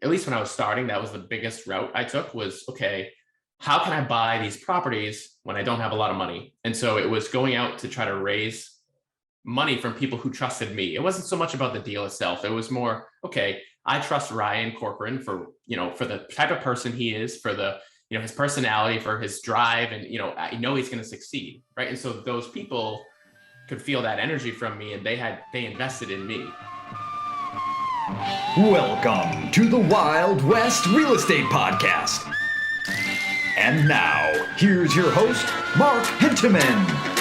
at least when I was starting, that was the biggest route I took was, okay, how can I buy these properties when I don't have a lot of money? And so it was going out to try to raise money from people who trusted me. It wasn't so much about the deal itself. It was more, okay, I trust Ryan Corcoran for, for the type of person he is, for the, his personality, for his drive, and, I know he's going to succeed. Right. And so those people could feel that energy from me, and they invested in me. Welcome to the Wild West Real Estate Podcast. And now, here's your host, Mark Hinteman.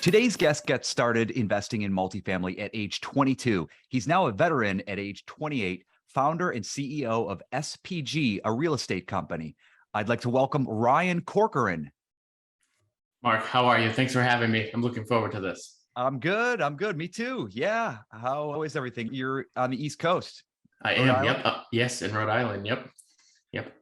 Today's guest gets started investing in multifamily at age 22. He's now a veteran at age 28, founder and CEO of SPG, a real estate company. I'd like to welcome Ryan Corcoran. Mark, how are you? Thanks for having me. I'm looking forward to this. I'm good. Me too. Yeah. How is everything? You're on the East Coast. I am. Yep. Yes, in Rhode Island. Yep.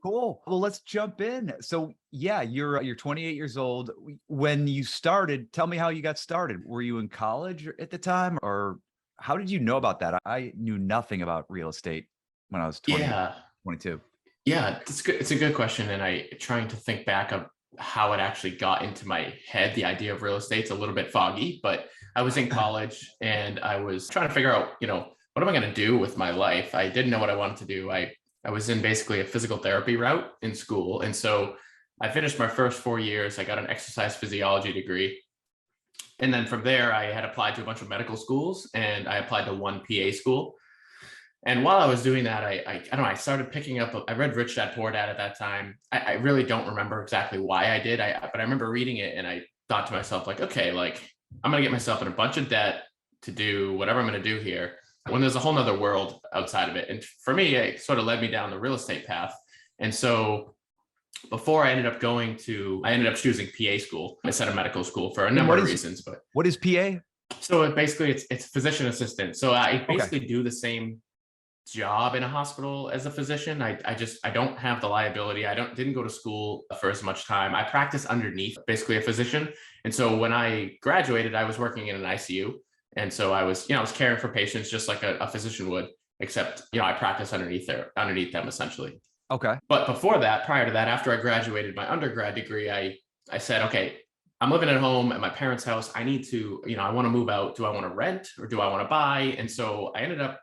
Cool. Well, let's jump in. So yeah, you're 28 years old. When you started, tell me how you got started. Were you in college at the or how did you know about that? I knew nothing about real estate when I was 22. Yeah, it's a good question. And I trying to think back of how it actually got into my head. The idea of real estate's a little bit foggy, but I was in college and I was trying to figure out, what am I going to do with my life? I didn't know what I wanted to do. I was in basically a physical therapy route in school. And so I finished my first 4 years. I got an exercise physiology degree. And then from there, I had applied to a bunch of medical schools, and I applied to one PA school. And while I was doing that, I don't know, I started picking up, I read Rich Dad Poor Dad at that time. I really don't remember exactly why I did, but I remember reading it and I thought to myself, like, okay, I'm going to get myself in a bunch of debt to do whatever I'm going to do here, when there's a whole nother world outside of it. And for me, it sort of led me down the real estate path. And so before I ended up choosing PA school instead of medical school for a number of reasons. But what is PA? So it's physician assistant. So I basically do the same job in a hospital as a physician. I don't have the liability. Didn't go to school for as much time. I practice underneath basically a physician. And so when I graduated, I was working in an ICU. And so I was caring for patients just like a physician would, except, I practice underneath them essentially. Okay. But before that, prior to that, after I graduated my undergrad degree, I said, okay, I'm living at home at my parents' house. I need to, I want to move out. Do I want to rent or do I want to buy? And so I ended up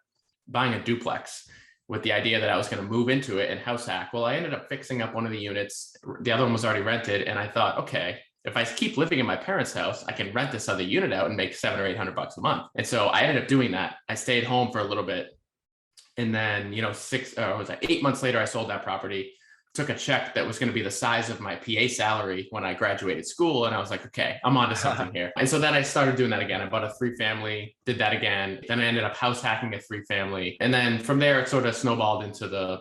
buying a duplex with the idea that I was going to move into it and house hack. Well, I ended up fixing up one of the units. The other one was already rented. And I thought, okay, if I keep living in my parents' house, I can rent this other unit out and make $700 or $800 a month. And so I ended up doing that. I stayed home for a little bit. And then, 8 months later, I sold that property, took a check that was going to be the size of my PA salary when I graduated school. And I was like, okay, I'm onto something here. And so then I started doing that again. I bought a 3-family, did that again. Then I ended up house hacking a 3-family. And then from there, it sort of snowballed into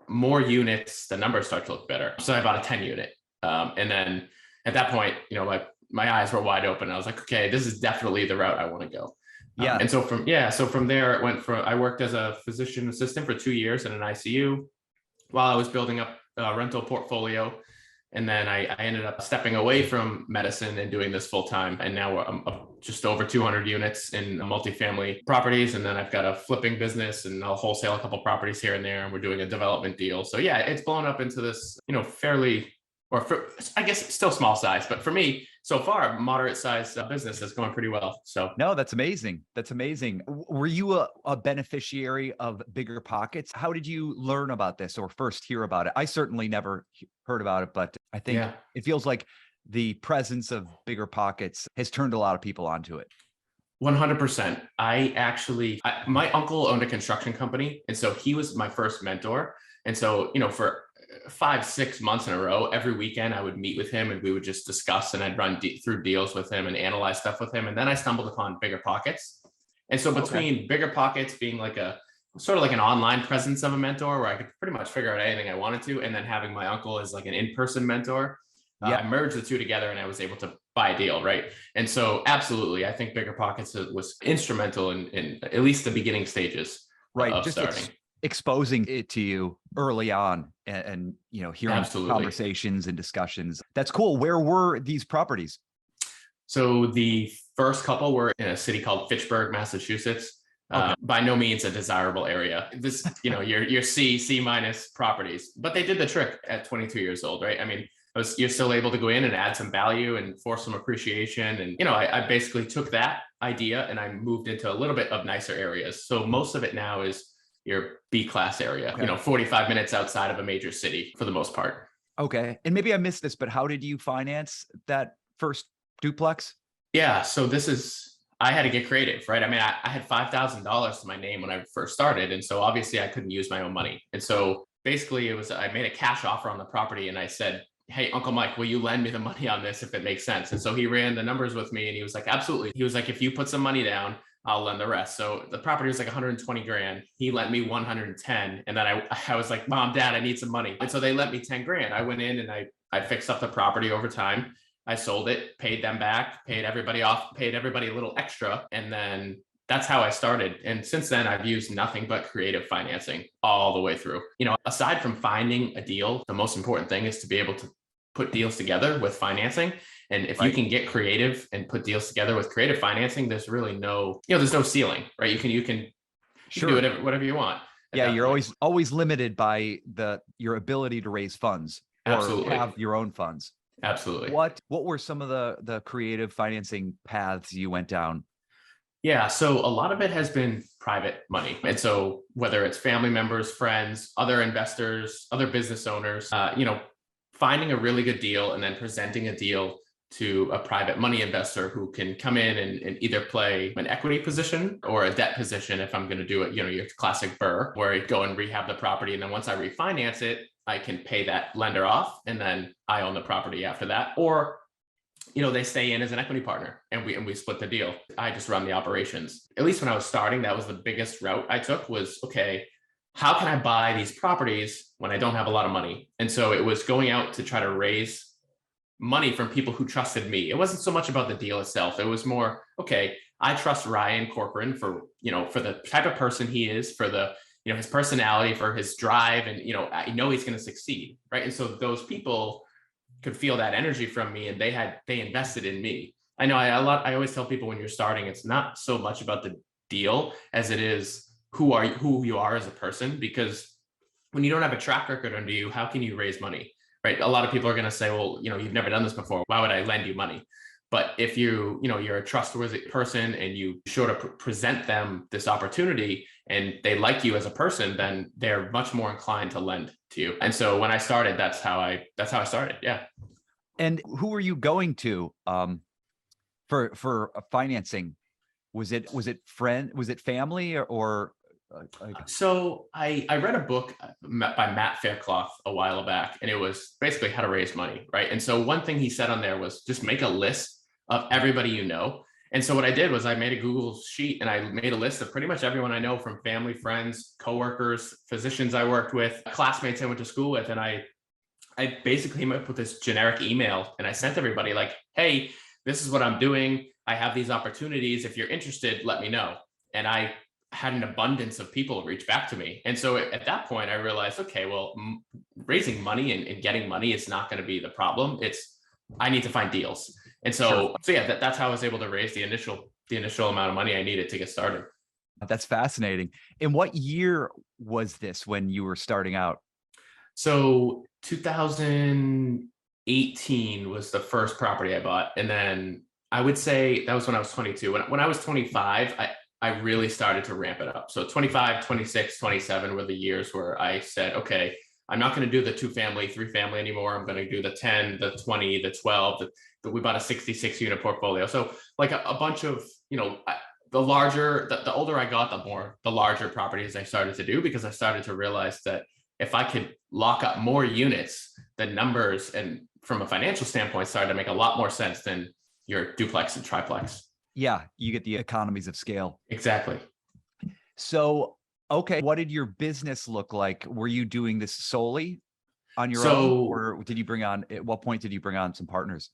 more units, the numbers start to look better. So I bought a 10 unit. And then at that point, my eyes were wide open. I was like, okay, this is definitely the route I want to go. Yeah. And so from there, I worked as a physician assistant for 2 years in an ICU while I was building up a rental portfolio. And then I ended up stepping away from medicine and doing this full time. And now I'm up just over 200 units in multifamily properties. And then I've got a flipping business and I'll wholesale a couple properties here and there. And we're doing a development deal. So yeah, it's blown up into this, I guess still small size, but for me, so far, moderate size business is going pretty well. So no, that's amazing. Were you a beneficiary of Bigger Pockets? How did you learn about this or first hear about it? I certainly never heard about it, but I think it feels like the presence of Bigger Pockets has turned a lot of people onto it. 100%. My uncle owned a construction company. And so he was my first mentor. And so, for 5-6 months in a row, every weekend I would meet with him and we would just discuss, and I'd run through deals with him and analyze stuff with him. And then I stumbled upon Bigger Pockets. And so between Bigger Pockets being like a sort of like an online presence of a mentor where I could pretty much figure out anything I wanted to, and then having my uncle as like an in-person mentor, I merged the two together and I was able to buy a deal, right? And so absolutely, I think Bigger Pockets was instrumental in at least the beginning stages Right. of Just starting. exposing it to you early on and hearing Absolutely. conversations and discussions. That's cool. Where were these properties? So the first couple were in a city called Fitchburg, Massachusetts. Okay. By no means a desirable area. This, your C minus properties, but they did the trick at 22 years old, right? I mean, you're still able to go in and add some value and force some appreciation. And, I basically took that idea and I moved into a little bit of nicer areas. So most of it now is your B class area, Okay. 45 minutes outside of a major city for the most part. Okay. And maybe I missed this, but how did you finance that first duplex? Yeah. So I had to get creative, right? I mean, I had $5,000 to my name when I first started. And so obviously I couldn't use my own money. And so basically I made a cash offer on the property and I said, hey, Uncle Mike, will you lend me the money on this if it makes sense? And so he ran the numbers with me and he was like, absolutely. He was like, if you put some money down, I'll lend the rest. So the property was like 120 grand. He lent me 110. And then I was like, Mom, Dad, I need some money. And so they lent me 10 grand. I went in and I fixed up the property over time. I sold it, paid them back, paid everybody off, paid everybody a little extra. And then that's how I started. And since then, I've used nothing but creative financing all the way through. Aside from finding a deal, the most important thing is to be able to put deals together with financing. And if you can get creative and put deals together with creative financing, there's really there's no ceiling, right? You can do whatever you want. Yeah, you're always limited by your ability to raise funds or Absolutely. have your own funds. Absolutely. What were some of the creative financing paths you went down? Yeah, so a lot of it has been private money. And so whether it's family members, friends, other investors, other business owners, finding a really good deal and then presenting a deal to a private money investor who can come in and either play an equity position or a debt position if I'm going to do it, your classic BRRRR, where I go and rehab the property. And then once I refinance it, I can pay that lender off and then I own the property after that. Or, they stay in as an equity partner and we split the deal. I just run the operations. At least when I was starting, that was the biggest route I took was, okay, how can I buy these properties when I don't have a lot of money? And so it was going out to try to raise money from people who trusted me. It wasn't so much about the deal itself. It was more, okay, I trust Ryan Corcoran for the type of person he is, for the, his personality, for his drive. And, I know he's going to succeed. Right. And so those people could feel that energy from me and they invested in me. I know I always tell people when you're starting, it's not so much about the deal as it is who you are as a person, because when you don't have a track record under you, how can you raise money? Right. A lot of people are going to say, well, you've never done this before. Why would I lend you money? But if you're a trustworthy person and you sort of present them this opportunity and they like you as a person, then they're much more inclined to lend to you. And so when I started, that's how I started. Yeah. And who were you going to for financing? Was it family or So I read a book by Matt Faircloth a while back, and it was basically how to raise money, right? And so one thing he said on there was just make a list of everybody you know. And so what I did was I made a Google sheet and I made a list of pretty much everyone I know, from family, friends, coworkers, physicians I worked with, classmates I went to school with. And I basically came up with this generic email and I sent everybody like, hey, this is what I'm doing. I have these opportunities. If you're interested, let me know. And I had an abundance of people reach back to me. And so at that point, I realized, okay, well, raising money and getting money is not going to be the problem. I need to find deals. And so yeah, that's how I was able to raise the initial amount of money I needed to get started. That's fascinating. And what year was this when you were starting out? So 2018 was the first property I bought. And then I would say that was when I was 22. When I was 25, I really started to ramp it up. So 25, 26, 27 were the years where I said, okay, I'm not going to do the 2-family, 3-family anymore. I'm going to do the 10, the 20, the 12. We bought a 66 unit portfolio. So like a bunch of, the older I got, the larger properties I started to do, because I started to realize that if I could lock up more units, the numbers and from a financial standpoint started to make a lot more sense than your duplex and triplex. Yeah, you get the economies of scale. Exactly. So, okay, what did your business look like? Were you doing this solely? on your own, or did you bring on, at what point did you bring on some partners?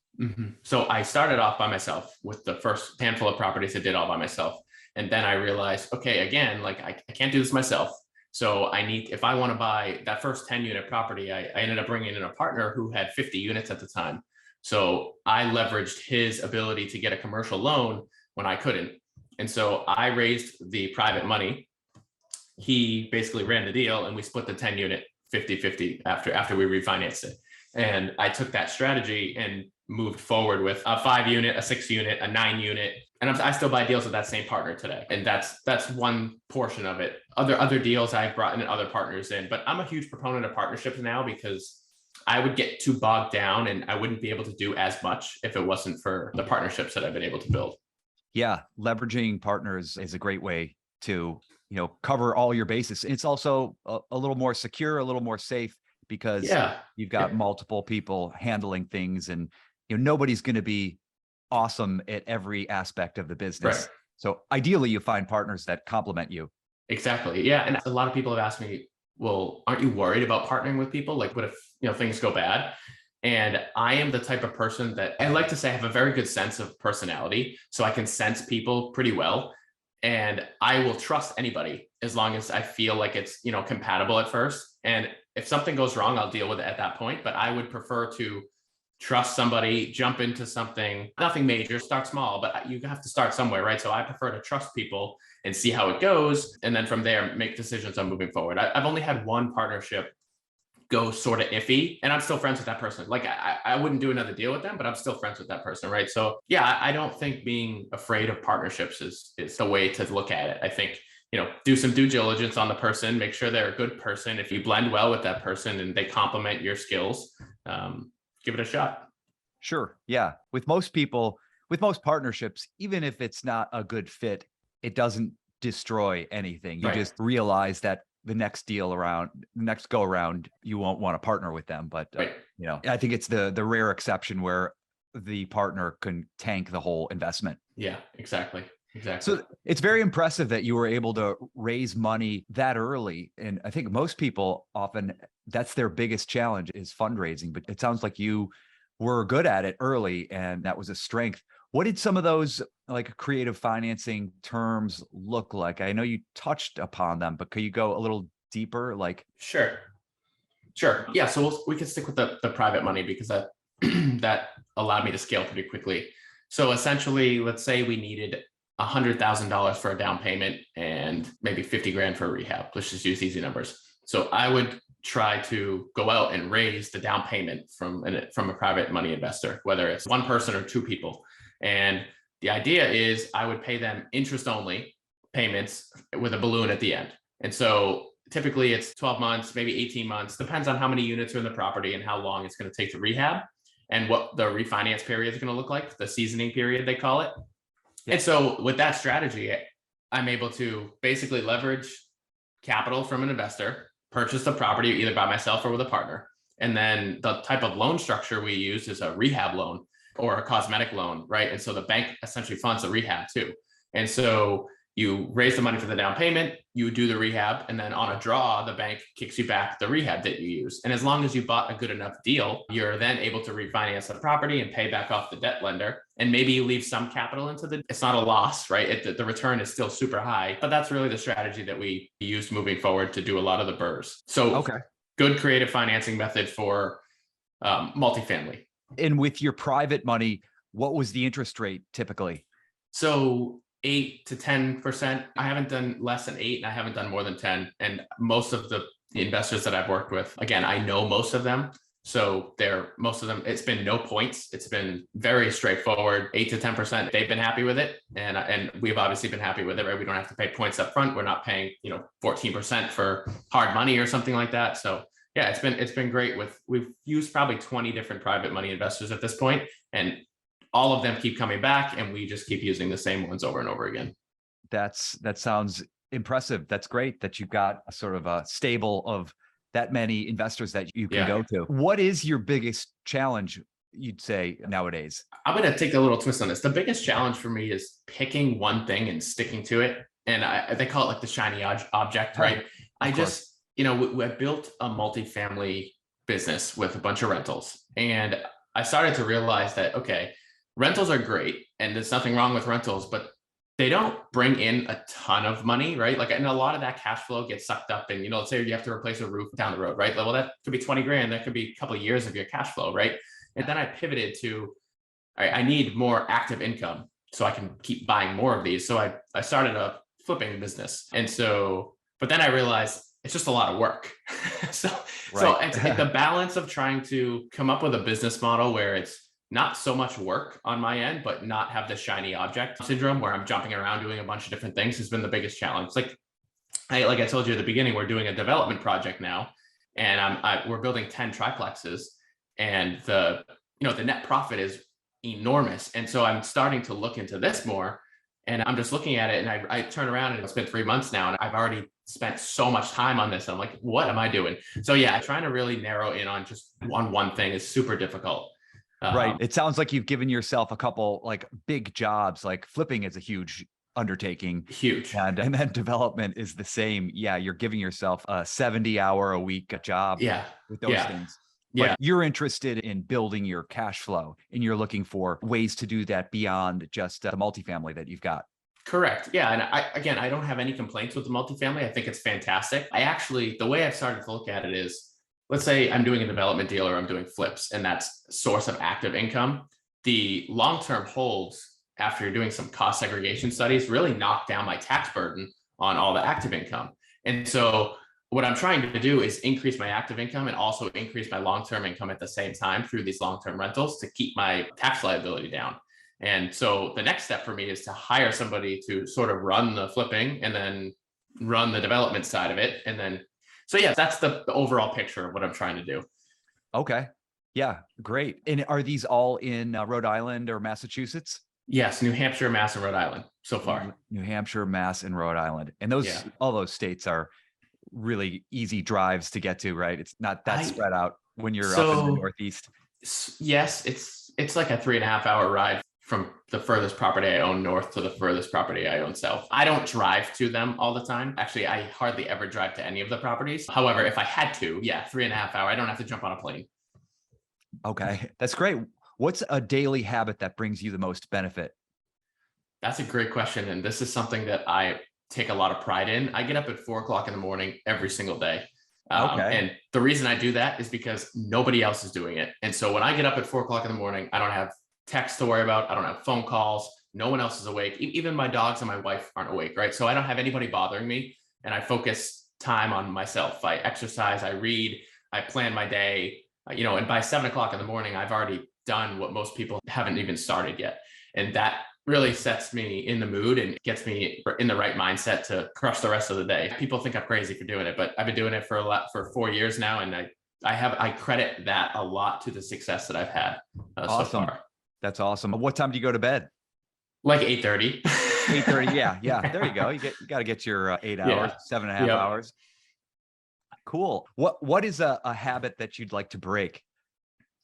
So I started off by myself with the first handful of properties I did all by myself. And then I realized, okay, again, like I can't do this myself. So if I want to buy that first 10 unit property, I ended up bringing in a partner who had 50 units at the time. So I leveraged his ability to get a commercial loan when I couldn't. And so I raised the private money. He basically ran the deal and we split the 10 unit 50-50 after we refinanced it. And I took that strategy and moved forward with a 5 unit, a 6 unit, a 9 unit. And I still buy deals with that same partner today. And that's one portion of it. Other deals I've brought in other partners in, but I'm a huge proponent of partnerships now because I would get too bogged down and I wouldn't be able to do as much if it wasn't for the partnerships that I've been able to build. Yeah. Leveraging partners is a great way to, cover all your bases. It's also a little more secure, a little more safe because you've got multiple people handling things, and nobody's going to be awesome at every aspect of the business. Right. So ideally you find partners that complement you. Exactly. Yeah. And a lot of people have asked me, well, aren't you worried about partnering with people? Like, what if, things go bad? And I am the type of person that I like to say I have a very good sense of personality. So I can sense people pretty well. And I will trust anybody as long as I feel like it's, compatible at first. And if something goes wrong, I'll deal with it at that point. But I would prefer to trust somebody, jump into something, nothing major, start small, but you have to start somewhere, right? So I prefer to trust people and see how it goes. And then from there, make decisions on moving forward. I've only had one partnership go sort of iffy, and I'm still friends with that person. Like I wouldn't do another deal with them, but I'm still friends with that person, right? So yeah, I don't think being afraid of partnerships is the way to look at it. I think, do some due diligence on the person, make sure they're a good person. If you blend well with that person and they complement your skills, give it a shot. Sure. Yeah. With most people, with most partnerships, even if it's not a good fit, it doesn't destroy anything. You just realize that the next go around, you won't want to partner with them. But, I think it's the rare exception where the partner can tank the whole investment. Yeah, exactly. So it's very impressive that you were able to raise money that early. And I think most people often, that's their biggest challenge is fundraising, but it sounds like you were good at it early and that was a strength. What did some of those like creative financing terms look like? I know you touched upon them, but could you go a little deeper? Sure. Yeah. So we can stick with the private money because that allowed me to scale pretty quickly. So essentially, let's say we needed $100,000 for a down payment and maybe 50 grand for a rehab. Let's just use easy numbers. So I would try to go out and raise the down payment from a private money investor, whether it's one person or two people. And the idea is I would pay them interest only payments with a balloon at the end. And so typically it's 12 months, maybe 18 months, depends on how many units are in the property and how long it's going to take to rehab and what the refinance period is going to look like, the seasoning period, they call it. And so with that strategy, I'm able to basically leverage capital from an investor, purchase the property either by myself or with a partner. And then the type of loan structure we use is a rehab loan or a cosmetic loan, right? And so the bank essentially funds the rehab too. And so you raise the money for the down payment, you do the rehab, and then on a draw, the bank kicks you back the rehab that you use. And as long as you bought a good enough deal, you're then able to refinance the property and pay back off the debt lender. And maybe you leave some capital it's not a loss, right? The return is still super high, but that's really the strategy that we used moving forward to do a lot of the BRRRRs. So good creative financing method for multifamily. And with your private money, what was the interest rate typically? So 8 to 10%. I haven't done less than 8 and I haven't done more than 10. And most of the investors that I've worked with, again, I know most of them. So most of them, it's been no points. It's been very straightforward, 8 to 10%. They've been happy with it. And we've obviously been happy with it, right? We don't have to pay points up front. We're not paying, 14% for hard money or something like that. So yeah, it's been great. We've used probably 20 different private money investors at this point, and all of them keep coming back, and we just keep using the same ones over and over again. That sounds impressive. That's great that you've got a sort of a stable of that many investors that you can go to. What is your biggest challenge, you'd say, nowadays? I'm going to take a little twist on this. The biggest challenge for me is picking one thing and sticking to it. And they call it like the shiny object, right? I built a multifamily business with a bunch of rentals. And I started to realize that, okay, rentals are great and there's nothing wrong with rentals, but they don't bring in a ton of money, right? Like, and a lot of that cash flow gets sucked up in, let's say you have to replace a roof down the road, right? Well, that could be 20 grand. That could be a couple of years of your cash flow, right? And then I pivoted to, I need more active income so I can keep buying more of these. So I started a flipping business. And so, but then I realized it's just a lot of work. so it's the balance of trying to come up with a business model where it's not so much work on my end, but not have the shiny object syndrome where I'm jumping around doing a bunch of different things has been the biggest challenge. Like I told you at the beginning, we're doing a development project now, and we're building 10 triplexes, and the net profit is enormous. And so I'm starting to look into this more, and I'm just looking at it, and I turn around and it's been 3 months now, and I've already spent so much time on this. I'm like, what am I doing? So yeah, trying to really narrow in on just one thing is super difficult. Right. It sounds like you've given yourself a couple like big jobs, like flipping is a huge undertaking. Huge. And then development is the same. Yeah. You're giving yourself a 70-hour-a-week job with those things. But you're interested in building your cash flow, and you're looking for ways to do that beyond just the multifamily that you've got. Correct. Yeah. And I don't have any complaints with the multifamily. I think it's fantastic. The way I've started to look at it is, let's say I'm doing a development deal or I'm doing flips, and that's a source of active income. The long-term holds, after you're doing some cost segregation studies, really knock down my tax burden on all the active income. And so what I'm trying to do is increase my active income and also increase my long-term income at the same time through these long-term rentals to keep my tax liability down. And so the next step for me is to hire somebody to sort of run the flipping and then run the development side of it. And then so yeah, that's the overall picture of what I'm trying to do. Okay. Yeah, great. And are these all in Rhode Island or Massachusetts? Yes, New Hampshire, Mass, and Rhode Island so far. New Hampshire, Mass, and Rhode Island. And all those states are really easy drives to get to, right? It's not that spread out when you're up in the Northeast. Yes, it's like a 3.5-hour ride from the furthest property I own north to the furthest property I own south. I don't drive to them all the time. Actually, I hardly ever drive to any of the properties. However, if I had to, 3.5 hours, I don't have to jump on a plane. Okay, that's great. What's a daily habit that brings you the most benefit? That's a great question. And this is something that I take a lot of pride in. I get up at 4 o'clock in the morning every single day. And the reason I do that is because nobody else is doing it. And so when I get up at 4 o'clock in the morning, I don't have text to worry about. I don't have phone calls. No one else is awake. Even my dogs and my wife aren't awake, right? So I don't have anybody bothering me, and I focus time on myself. I exercise, I read, I plan my day, and by 7 o'clock in the morning, I've already done what most people haven't even started yet. And that really sets me in the mood and gets me in the right mindset to crush the rest of the day. People think I'm crazy for doing it, but I've been doing it for 4 years now. And I credit that a lot to the success that I've had so far. That's awesome. What time do you go to bed? Like 8:30. 8:30. Yeah. There you go. You got to get your 8 hours, 7.5 hours. Cool. What is a habit that you'd like to break?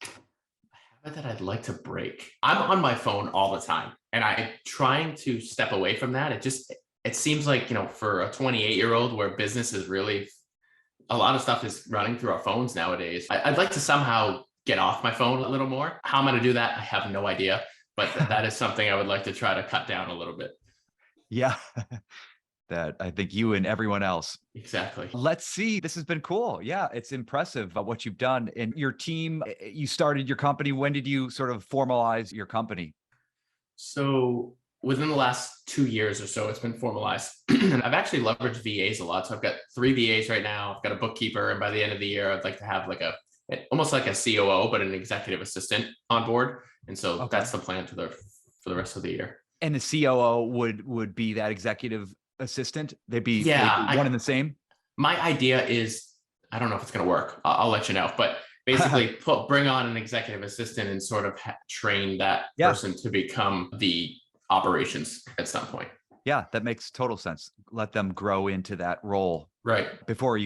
A habit that I'd like to break. I'm on my phone all the time, and I'm trying to step away from that. It seems like, for a 28-year-old where business is really, a lot of stuff is running through our phones nowadays. I'd like to somehow get off my phone a little more. How I'm going to do that, I have no idea, but that is something I would like to try to cut down a little bit. Yeah. That I think you and everyone else. Exactly. Let's see. This has been cool. Yeah, it's impressive what you've done. And your team, you started your company. When did you sort of formalize your company? So within the last 2 years or so, it's been formalized. And I've actually leveraged VAs a lot. So I've got 3 VAs right now. I've got a bookkeeper. And by the end of the year, I'd like to have almost like a COO, but an executive assistant on board. And so that's the plan for the rest of the year. And the COO would be that executive assistant? They'd be one and the same? My idea is, I don't know if it's going to work. I'll let you know. But basically bring on an executive assistant and sort of train that person to become the operations at some point. Yeah, that makes total sense. Let them grow into that role. Right. Before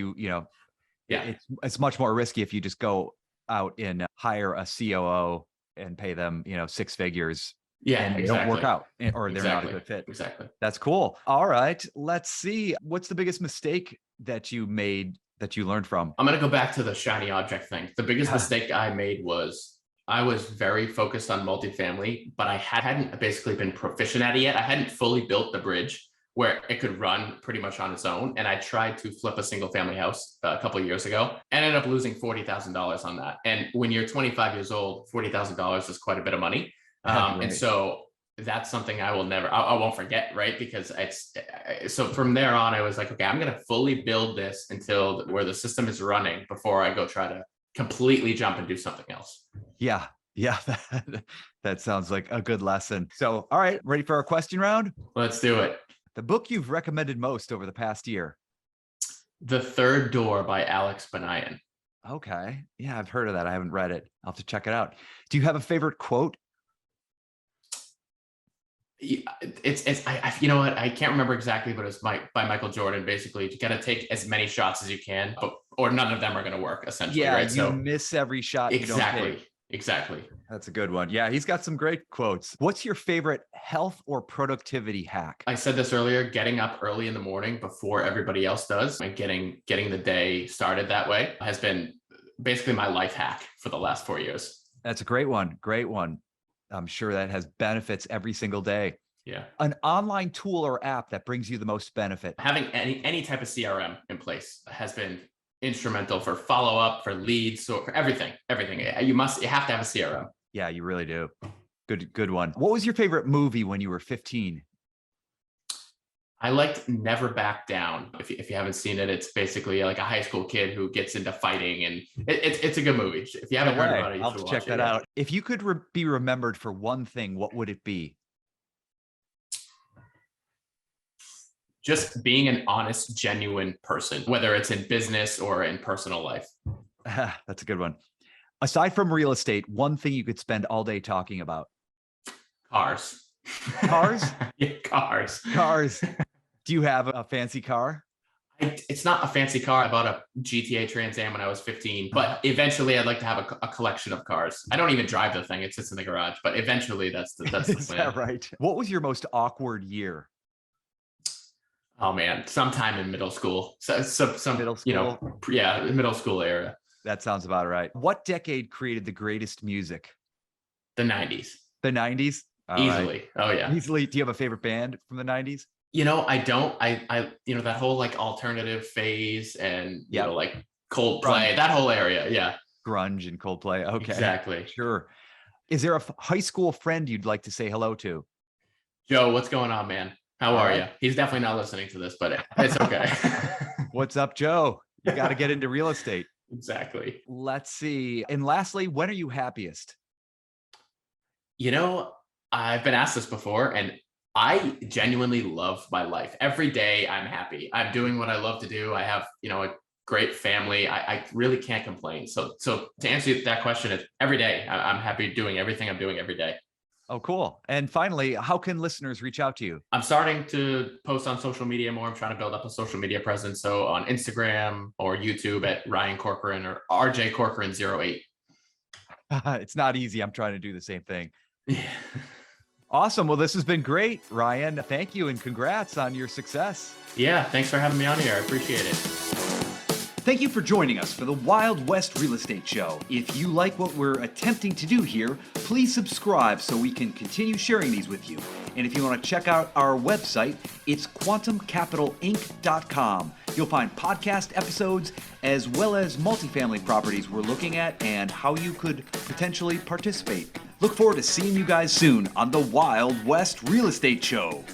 it's much more risky if you just go out and hire a COO and pay them, 6 figures. Yeah, and they don't work out, or they're not a good fit. Exactly. That's cool. All right. Let's see. What's the biggest mistake that you made that you learned from? I'm going to go back to the shiny object thing. The biggest mistake I made was I was very focused on multifamily, but I hadn't basically been proficient at it yet. I hadn't fully built the bridge where it could run pretty much on its own. And I tried to flip a single family house a couple of years ago and ended up losing $40,000 on that. And when you're 25 years old, $40,000 is quite a bit of money. Right. And so that's something I won't forget, right? Because so from there on, I was like, okay, I'm going to fully build this until where the system is running before I go try to completely jump and do something else. Yeah. Yeah. That sounds like a good lesson. So, all right, ready for our question round? Let's do it. The book you've recommended most over the past year? The Third Door by Alex Banayan. Okay. Yeah, I've heard of that. I haven't read it. I'll have to check it out. Do you have a favorite quote? You know what? I can't remember exactly, but it's by Michael Jordan. Basically, you got to take as many shots as you can, or none of them are going to work, essentially. Yeah, right? You miss every shot. Exactly. You don't take. Exactly. That's a good one. Yeah, he's got some great quotes. What's your favorite health or productivity hack? I said this earlier, getting up early in the morning before everybody else does and getting the day started that way has been basically my life hack for the last 4 years. That's a great one. Great one. I'm sure that has benefits every single day. Yeah. An online tool or app that brings you the most benefit. Having any type of CRM in place has been instrumental for follow-up, for leads, so for everything. You have to have a CRM. Yeah, you really do. Good one. What was your favorite movie when you were 15? I liked Never Back Down. If you haven't seen it, it's basically like a high school kid who gets into fighting, and it's a good movie. If you haven't heard about it, you should check that out. If you could be remembered for one thing, what would it be? Just being an honest, genuine person, whether it's in business or in personal life. That's a good one. Aside from real estate, one thing you could spend all day talking about? Cars. Cars? Yeah, cars. Cars. Do you have a fancy car? It's not a fancy car. I bought a GTA Trans Am when I was 15, but eventually I'd like to have a collection of cars. I don't even drive the thing. It sits in the garage, but eventually that's the plan. Is that right? What was your most awkward year? Oh man, sometime in middle school. Some middle school? Middle school era. That sounds about right. What decade created the greatest music? The 90s. The 90s? Easily. Right. Oh yeah. Easily. Do you have a favorite band from the 90s? I don't. I that whole like alternative phase and like Coldplay, Grunge. that whole area. Yeah. Grunge and Coldplay. Okay. Exactly. Sure. Is there a high school friend you'd like to say hello to? Joe, what's going on, man? How are you? He's definitely not listening to this, but it's okay. What's up, Joe? You got to get into real estate. Exactly. Let's see. And lastly, when are you happiest? I've been asked this before, and I genuinely love my life. Every day I'm happy. I'm doing what I love to do. I have, a great family. I really can't complain. So to answer that question, it's every day. I'm happy doing everything I'm doing every day. Oh, cool. And finally, how can listeners reach out to you? I'm starting to post on social media more. I'm trying to build up a social media presence. So on Instagram or YouTube at Ryan Corcoran or RJ Corcoran 08. It's not easy. I'm trying to do the same thing. Yeah. Awesome. Well, this has been great, Ryan. Thank you and congrats on your success. Yeah, thanks for having me on here. I appreciate it. Thank you for joining us for the Wild West Real Estate Show. If you like what we're attempting to do here, please subscribe so we can continue sharing these with you. And if you want to check out our website, it's quantumcapitalinc.com. You'll find podcast episodes as well as multifamily properties we're looking at and how you could potentially participate. Look forward to seeing you guys soon on the Wild West Real Estate Show.